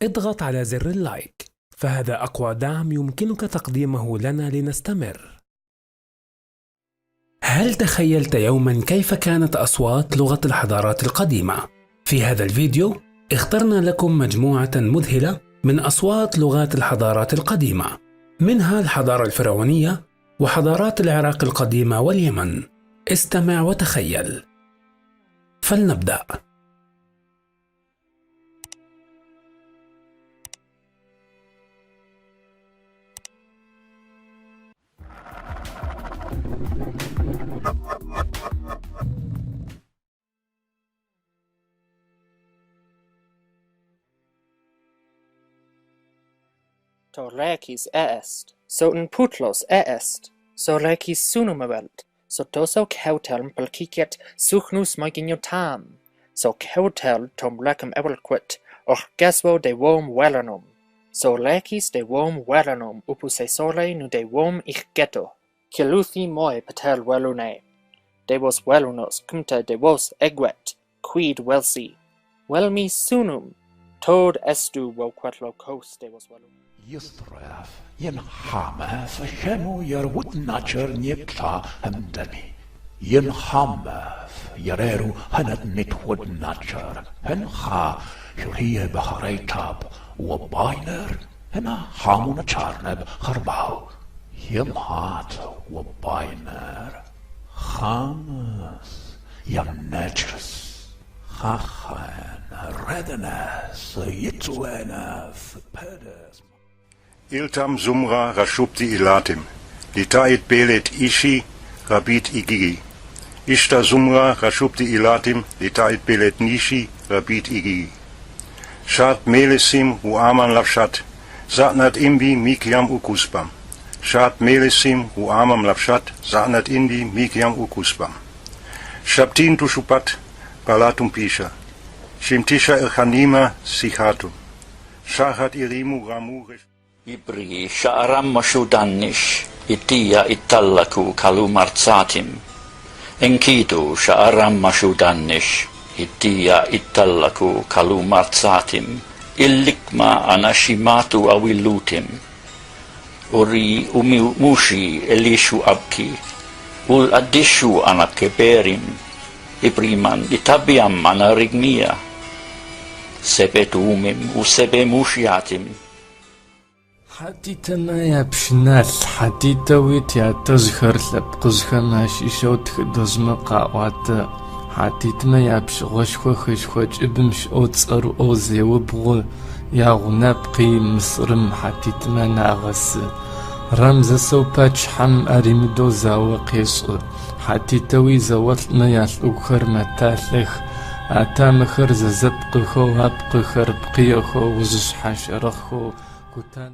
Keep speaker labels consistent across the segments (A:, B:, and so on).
A: اضغط على زر اللايك، فهذا أقوى دعم يمكنك تقديمه لنا لنستمر. هل تخيلت يوما كيف كانت أصوات لغة الحضارات القديمة؟ في هذا الفيديو اخترنا لكم مجموعة مذهلة من أصوات لغات الحضارات القديمة، منها الحضارة الفرعونية وحضارات العراق القديمة واليمن. استمع وتخيل. فلنبدأ.
B: Torrekis est, soten putlos est, sorekis sunumabelt, so toso kautelm pelkiket suchnus maginotam, so kautel tom lecum ebelquit, och geswo de wom wellanum, so lekis de wom wellanum upuse sole nu de wom ich ghetto, kiluthi moi patel welune, de vos welunos cumta de vos egwet, quid welsi, welmi sunum, tod estu woquetlo cos de vos welum.
C: يصرف ينحامى فشنو يرود ناتشر نيكلا همدني ينحامى يريرو هند نتود ناتشر هنخا شرية بحريتاب وباينر هنا حامونا تشارنب خرباو يمهات وباينر خامس يمنجرس خاخان ردنس يتوانا فبدس
D: Iltam sumra rashupti ilatim, litait belet ishi, rabit igigi. Ishta sumra rashupti ilatim, litait belet nishi, rabit igigi. Shat melesim hu aman lavshat, zatnat imbi mikiam ukuspam. Shat melesim hu amam lavshat, zatnat imbi mikiam ukuspam. Shaptin tushupat, palatum pisha. Shimtisha ilchanima sichatum. Shachat irimu ramurish.
E: Ibri sha'aram mashudanish itiya itallaku kalumarzatim. Enkidu sha'aram mashudanish itiya itallaku kalumarzatim. Illikma anashimatu awilutim. Uri mushi elishu abki. Ul adishu anakeberim. Ibriman itabiam anarigmia. Sebetumim usebe mushiatim.
F: حديتنا يا بشنال حديتا ويت يا تزخر لبقزخا ماشي شوتك دزمقا وات حديتنا يا بشغشخو خشخوش ابمش اوتصر اوزي وبغو يا غنابقي مصرم حديتنا ناغس رمز سوباتش حم اريمدو زاوقيس حديتا زواتنا يا الأخر متالخ اتامخر زبقخو هبقخر بقيخو وزش حشرخو كتان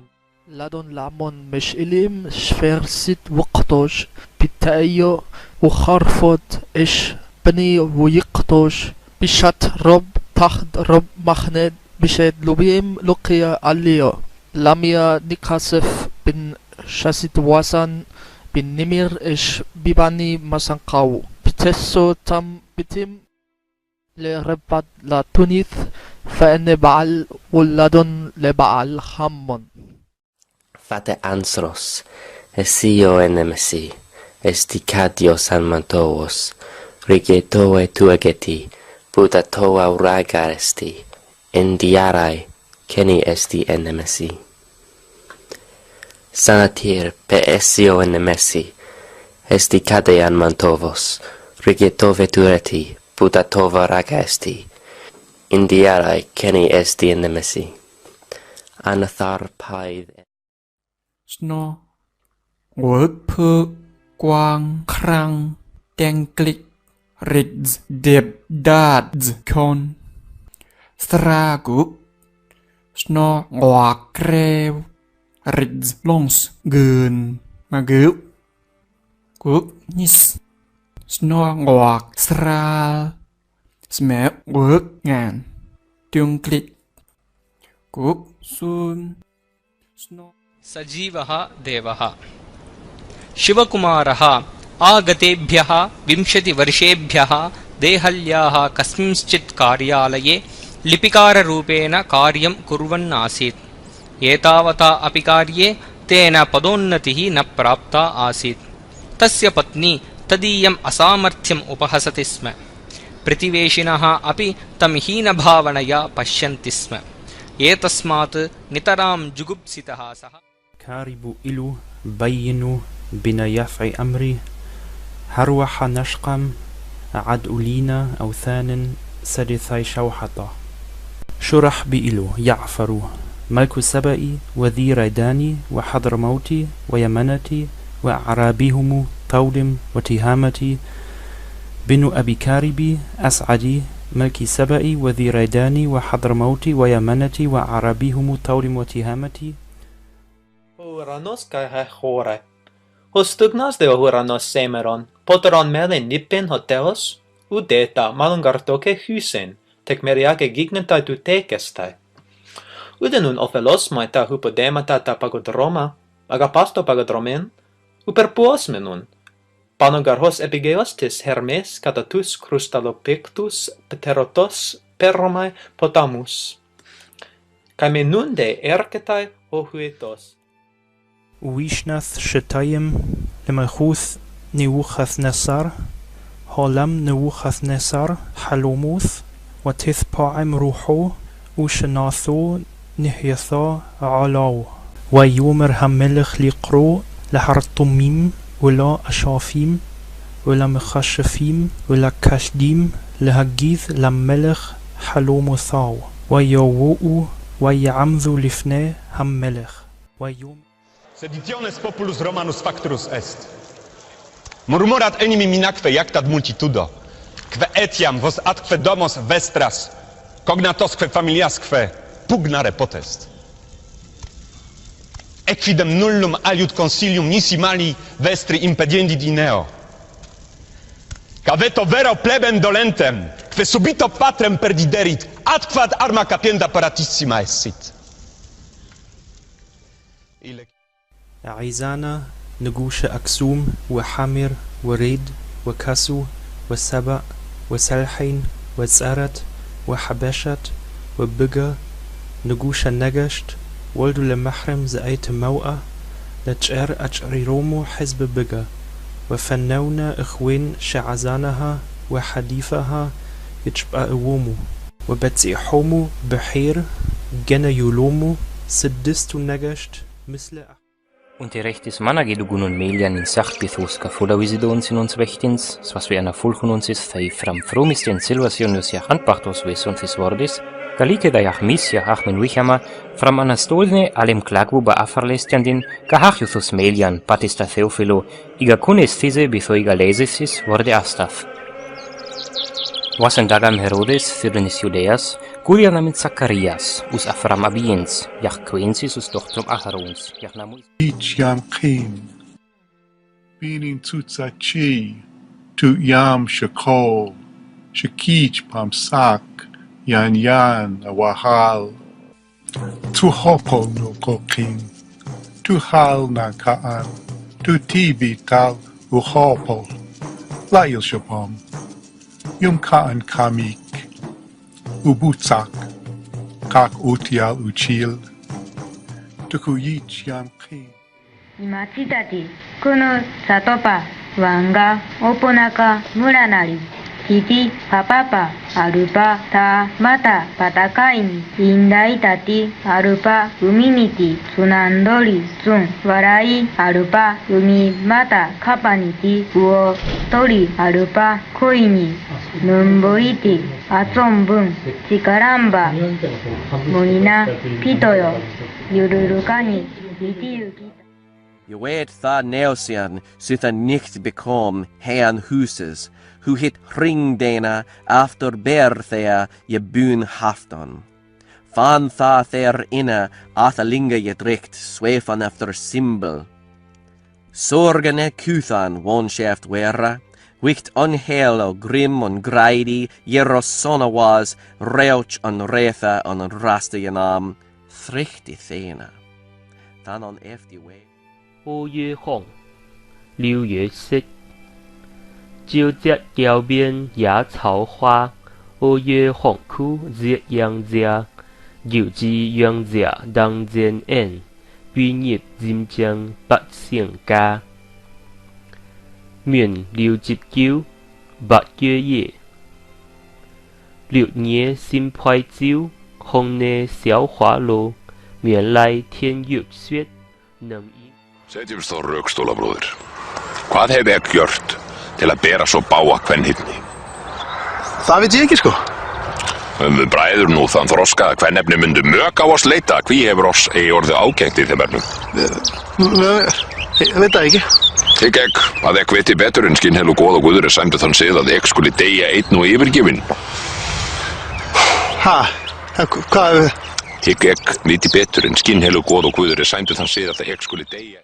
G: لدن لعمون مش إليم شفرسيت وقتوش بتأيو وخرفت إش بني ويقتوش بشات رب تحت رب مخند بشات لبيم لقيا عليو لاميا نكاسف بن شاسيت واسان بن نمير إش بباني مسانقاو بتسو تم بتم لربات لا تونيث فإن بعل ولدن لبعل خمون
H: Fate ansros, esio enemesi, esticadio san mantovos, rigetoe tuageti, budatoa uraga esti, indiarai, keni esti enemesi. Sanatir pe esio enemesi, esticadean mantovos, rigetove tueti, budatova raga esti, indiarai, keni esti enemesi. Anathar paid
F: Sno Word per Quang Krang Denklik Rids Deb Dads Kon Stragup Sno Wakrev Rids Longs Gun Magup Gup Nis Sno Wak Sral Smep Work Ngan Denklik Gup Sun Sno
I: सजीवः देवः शिवकुमारः आगतेभ्यः 20 वर्षेभ्यः देहल्याः कस्मिंश्चित् कार्यालये लिपिकाररूपेण कार्यं कुर्वन् आसीत् एतावता अपि कार्ये तेन पदोन्नतिः न प्राप्ता आसीत् तस्य पत्नी तदीयम् असामर्थ्यम् उपहसति स्म प्रतिवेशिनः अपि तं हीनभावनया पश्यन्ति स्म एतस्मात् नितरां जुगुप्सितः सः
F: كارب إلو بينو بنا يفع أمري هروح نشقم عد أولينا أوثان سدثي شوحطة شرح بإلو يعفرو ملك سبئي وذي ريداني وحضر موتي ويمنتي وأعرابيهم طولم وتهامتي بنو أبي كاربي أسعدي ملك سبئي وذي ريداني وحضر موتي ويمنتي وأعرابيهم طولم وتهامتي
J: Huranos kai he hore. Hostugnas de huranos semeron, potteron melin nippen hoteos, udeta malungartoke husen, tek meriake gignenta tu tekestai. Udenun ofelos maita hupodemata ta pagodroma, agapasto pagodromen, uperpuos menun. Panogarhos epigeostis hermes catatus crustalopictus pterotos perromai potamus. Kamenunde erketai hohuetos.
F: ويشنث شتايم لمخوث نوخث نصر هولم نوخث نصر حلوموث وتث باعم روحو وشناثو نحيثا علاو ويومر هملخ لقرو لحرطميم ولا أشافيم ولا مخشفيم ولا كشديم لهجيث لملخ حلوموثاو ويووؤو ويعمذو لفناه هملخ ويوم
K: Seditiones populus Romanus facturus est. Murmurat enim minacque iactat multitudo, que etiam vos atque domos vestras, cognatosque familiasque pugnare potest. Equidem nullum aliud consilium nisi mali vestri impediendit ineo. Caveto vero plebem dolentem, que subito patrem perdiderit, atquad arma capienda paratissima essit.
F: عيزانا نقوش أكسوم وحمر وريد وكسو وسبأ وسلحين وسأرت وحبشت وبقى نقوش النقشت ولدو لمحرم زأيت موأة لتشعر أجري رومو حزب بقى وفنونا إخوين شعزانها وحديثها يتشبأ وومو وبتسي حومو بحير جنا يولومو سدستو نقشت مثل
L: Unterrichtis managedugun und melian in sachtbithus cafola visidons in uns vechtins, was wir einer fulcununsis fei fram frumisten silvasionius ja handbachtos vis und fis vordis, galike da jach misja achmen wichama, fram anastolne alem klagbu ba afarlestiandin, gahachiuthus melian patista theophilo, iga kunes thise bithoiga lesesis vorde astaf. Was en dagam Herodes Thyrnis Judeas, Curianam in Zacharias, us afram abiens, jach quensis us dochtrum Aharons, jach namus.
M: Yam King, being Tutsachi, Tut Yam Shakol, Shakich Pamsak, Yan Awahal, Tu Hopo no Ko King, Tu Hal na Kaan, Tu Tibi Tal Uhopo, Lail Shapom. Yum kaan kamik, ubutsak, kak utial uchil, tukuyich yam kin.
N: 町たち、この里パ、ワンガ、オポナカ、村なり、キティ、パパパ、アルパ、タ、マタ、パタカイニ、インダイタティ、アルパ、海ニティ、ツナンドリ、ツン、笑い、アルパ、海、マタ、カパニティ、ウオ、トリ、アルパ、コイニ、ヌンボイティ、アツォンブン、チカランバ、モイナ、ピトヨ、ユルルカニ、リティユキ。
O: Je weet that Neosian zit nicht bekom Herrn Huses, who hit ringdena after berthea je buun hafton. Van tha ther inne athalinga je drikt zweefan efter symbol. Sorgene kuthan wonschaft wera, wicht onheil o grim on greidi, jerosona was, reuch on retha on raste je naam, thrichti thena. Dan on efti way.
P: 乌约哄，溜月色，酒折桥边野草花，
L: ô ye hong khu diệt yang gia diệu chi yang gia đang gen en quy nhiệt diêm chang bát xiềng ca miền liu chít kiu bát kia ye liu nhé sim phai chiu hong ne xiao hóa lô miền lai thiên dược suyết nằm í.
P: Setjumst á rökstóla, bróðir. Hvað hef ég gjört til að bera svo bága kvenhyrni?
Q: Það veit ég ekki, sko.
P: Við bræður nú þann þroska að kvennefni myndu mök á oss leita. Hví hefur oss eigi orðið ágengt í þeim efnum?
Q: Ég veit það ekki.
P: Hygg ekk að ekk viti betur en skinnhel og góð og guður sæmdu þann sið að ekk skuli deyja einn og yfirgefin.
Q: Hvað hefur...
P: Hygg ekk viti betur en skinnhel og góð og guður sæmdu þann sið að ekk skuli deyja.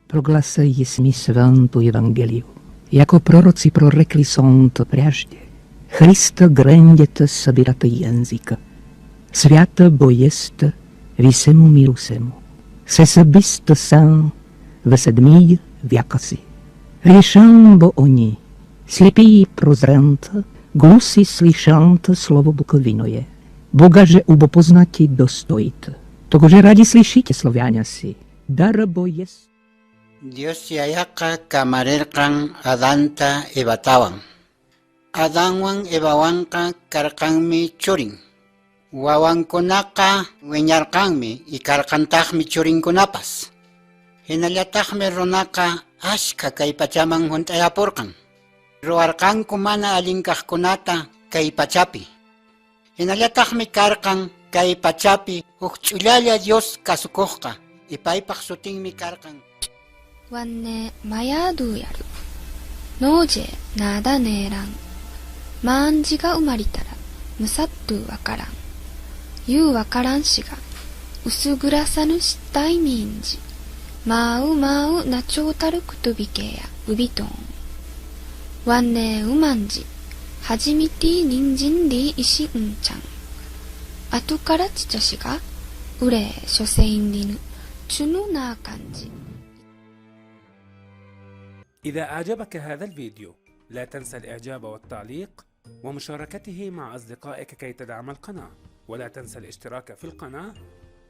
R: Proglasili jsme svantu evangeliu. Jako proroci prorekli są to прежде. Христа грандята събирата язика. Свята бо есть висему миру сему. Се събиста сам в седмия вяка си. Решам бо они, слепи прозрента, глуси слышанта слово буковиное. Бога же убопознати достоите. Того же ради слышите славяня си. Дара бо есть.
S: Dios yayaqa kamarerqan Adanta Evatawan. Adanwan Evawanqa karqanmi churin. Wawankunaqa wiñarqanmi y karqantaqmi churinkunapas. Hinallataqmi runaqa ashka kay pachaman hunt'ayapurqan. Ruwarqanku mana allinkaqkunata kay pachapi. Hinallataqmi karqan kay pachapi huk ch'ullalla Dios kasukuqqa y paypaq sutinmi karqan.
T: wanne mayadu yaru. Noje nada neran. Manji ga umaritara musattu wakaran. Yu wakaran shi ga usugurasanu shittai minji. Mau mau nachotaru kutubikeya ubiton. Wanne umanji hajimiti ninjin ri ishi unchan. Atu kara chichashi ga ure shosein rinu chunu na kanji.
A: إذا أعجبك هذا الفيديو لا تنسى الإعجاب والتعليق ومشاركته مع أصدقائك كي تدعم القناة، ولا تنسى الاشتراك في القناة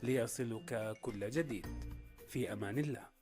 A: ليصلك كل جديد. في أمان الله.